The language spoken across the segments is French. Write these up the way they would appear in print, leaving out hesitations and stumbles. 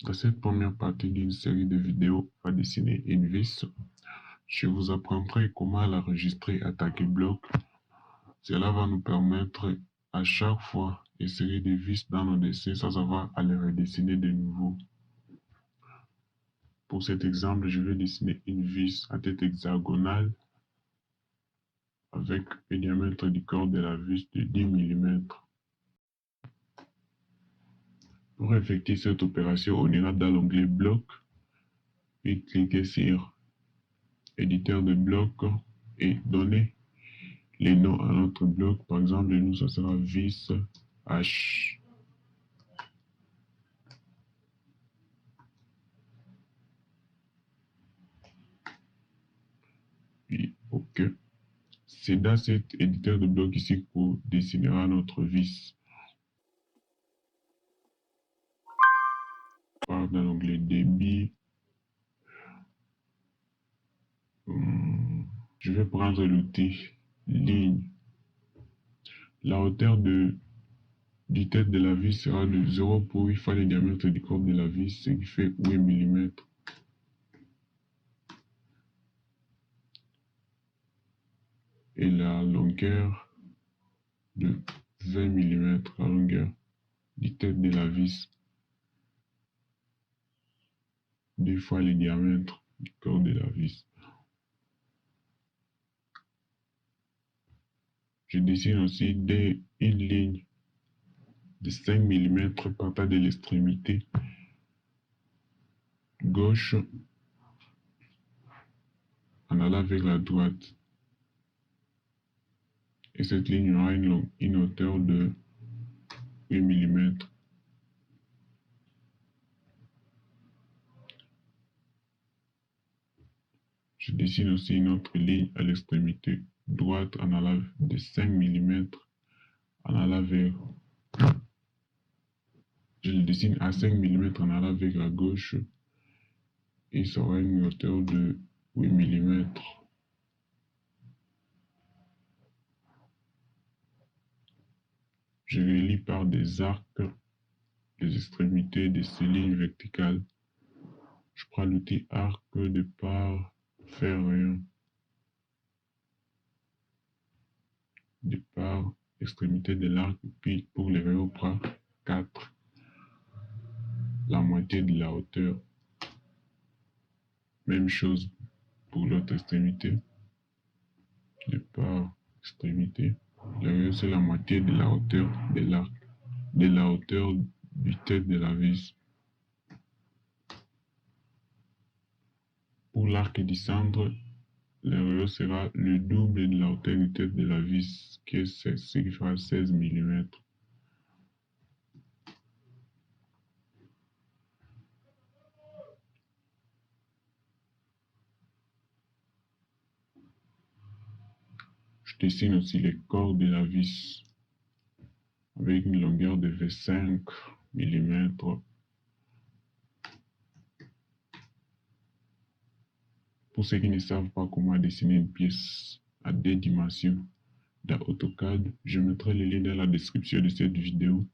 Dans cette première partie d'une série de vidéos, on va dessiner une vis. Je vous apprendrai comment l'enregistrer à TagueBlock. Cela va nous permettre à chaque fois d'insérer des vis dans nos dessins sans avoir à les redessiner de nouveau. Pour cet exemple, je vais dessiner une vis à tête hexagonale avec un diamètre du corps de la vis de 10 mm. Pour effectuer cette opération, on ira dans l'onglet Bloc, puis cliquer sur Éditeur de bloc et donner les noms à notre bloc. Par exemple, nous, ça sera vis H. Puis OK. C'est dans cet éditeur de bloc ici qu'on dessinera notre vis. Dans l'onglet débit, je vais prendre l'outil ligne. La hauteur du tête de la vis sera de 0 pour 8 fois le diamètre du corps de la vis, ce qui fait 8 mm. Et la longueur de 20 mm, la longueur du tête de la vis, 2 fois le diamètre du corps de la vis. Je dessine aussi une ligne de 5 mm partant de l'extrémité gauche en allant vers la droite. Et cette ligne aura une hauteur de 8 mm. Je dessine aussi une autre ligne à l'extrémité droite en allant de 5 mm en allant vers. Je le dessine à 5 mm en allant vers la gauche et ça aura une hauteur de 8 mm. Je relie par des arcs les extrémités de ces lignes verticales. Je prends l'outil arc de part, faire rien. De part, extrémité de l'arc, puis pour lever au bras, 4. La moitié de la hauteur. Même chose pour l'autre extrémité. De part, extrémité. Lever, c'est la moitié de la hauteur de l'arc, de la hauteur du tête de la vis. Pour l'arc du centre, le sera le double de la hauteur du tête de la vis, ce qui fera 16 mm. Je dessine aussi les corps de la vis avec une longueur de 25 mm. Pour ceux qui ne savent pas comment dessiner une pièce à 2 dimensions dans AutoCAD, je mettrai le lien dans la description de cette vidéo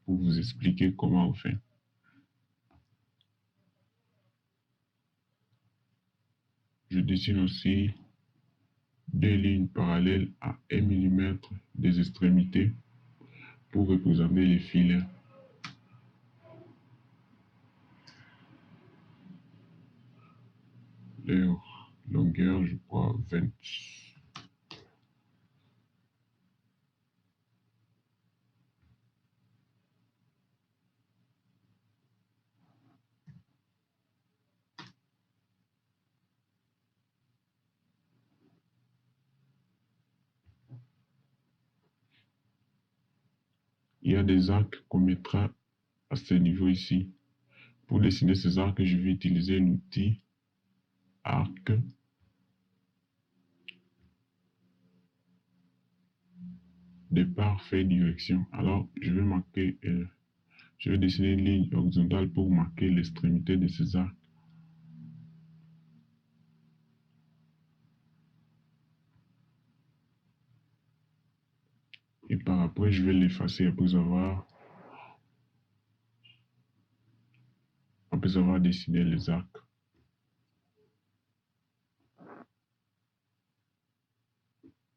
pour vous expliquer comment on fait. Je dessine aussi 2 lignes parallèles à 1 mm des extrémités pour représenter les filets. Leur longueur, je crois, 20. Il y a des arcs qu'on mettra à ce niveau ici. Pour dessiner ces arcs, je vais utiliser l'outil arc. Départ fait direction. Alors, je vais dessiner une ligne horizontale pour marquer l'extrémité de ces arcs. Et par après, je vais l'effacer après avoir Après avoir dessiné les arcs,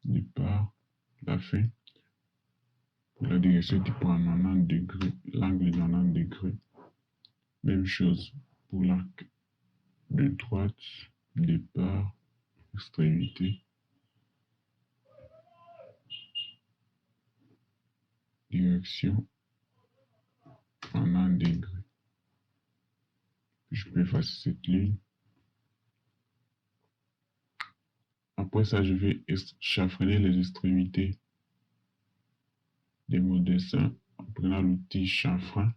départ, la fin. Pour la direction, tu prends 90 degrés, l'angle 90 degrés. Même chose pour l'arc de droite, départ, extrémité, direction, 90 degrés. Je peux effacer cette ligne. Après ça, je vais chafronner les extrémités de mon dessin en prenant l'outil chanfrein.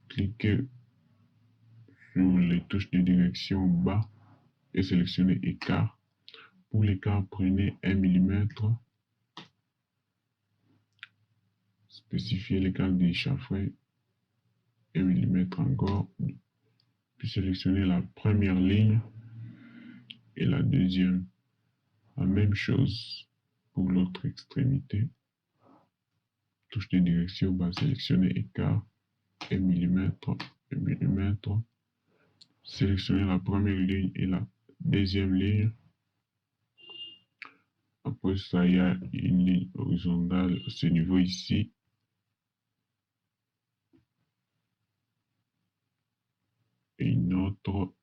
Cliquez sur les touches de direction bas et sélectionnez écart. Pour l'écart, prenez 1 mm. Spécifiez l'écart des chanfreins, 1 mm encore. Puis sélectionnez la première ligne et la deuxième. La même chose pour l'autre extrémité. Touche de direction bas, sélectionnez écart, 1 mm, 1 mm. Sélectionnez la première ligne et la deuxième ligne. Après ça, il y a une ligne horizontale à ce niveau ici. Et une autre.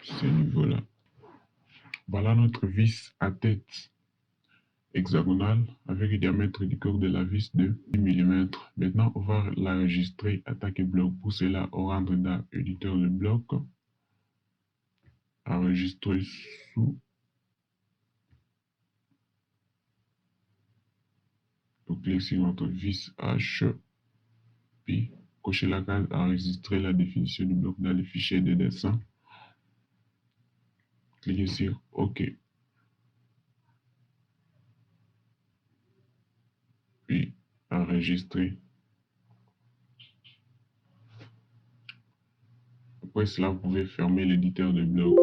Ce niveau-là. Voilà notre vis à tête hexagonale avec le diamètre du corps de la vis de 10 mm. Maintenant, on va l'enregistrer, attaquer bloc. Pour cela, on rentre dans l'éditeur de bloc, enregistrer sous. On clique sur notre vis H, puis cocher la case enregistrer la définition du bloc dans le fichier de dessin. Cliquez sur OK. Puis enregistrer. Après cela, vous pouvez fermer l'éditeur de bloc.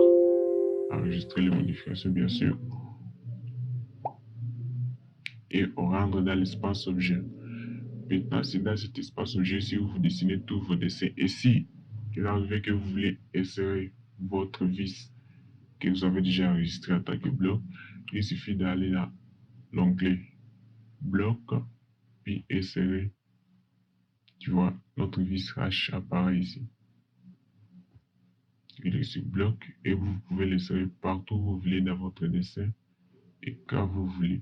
Enregistrer les modifications, bien sûr. Et on rentre dans l'espace objet. Maintenant, c'est dans cet espace objet si vous dessinez tous vos dessins. Et si il arrive que vous voulez insérer votre vis que vous avez déjà enregistré en tant que bloc, il suffit d'aller dans l'onglet bloc, puis insérer. Tu vois, notre vis H apparaît ici. Il est sur bloc et vous pouvez l'insérer partout où vous voulez dans votre dessin et quand vous voulez.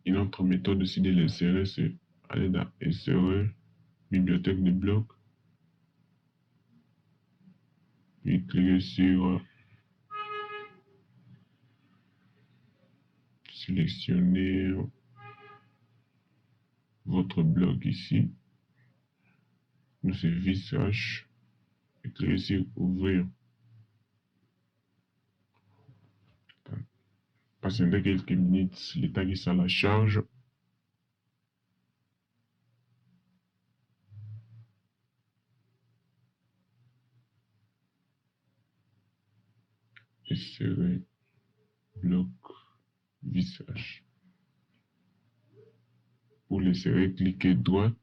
Une autre méthode aussi de l'insérer, c'est aller dans Insérer, bibliothèque de blocs, puis cliquer sur sélectionner votre bloc ici. Nous c'est vis H et cliquer sur Ouvrir. Patientez quelques minutes, le temps que ça la charge. Insérer bloc visage. Pour l'insérer, cliquez droite,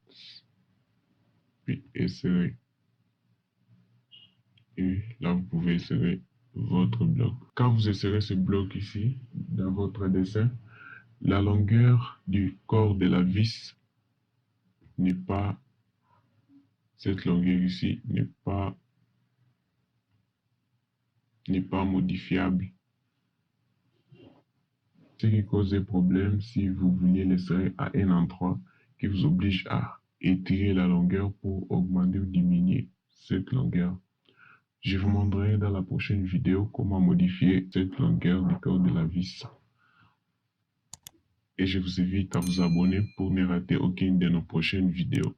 puis insérer. Et là, vous pouvez insérer votre bloc. Quand vous insérez ce bloc ici, dans votre dessin, la longueur du corps de la vis n'est pas, cette longueur ici n'est pas modifiable. Ce qui cause des problèmes si vous vouliez l'insérer à un endroit qui vous oblige à étirer la longueur pour augmenter ou diminuer cette longueur. Je vous montrerai dans la prochaine vidéo comment modifier cette longueur du corps de la vis. Et je vous invite à vous abonner pour ne rater aucune de nos prochaines vidéos.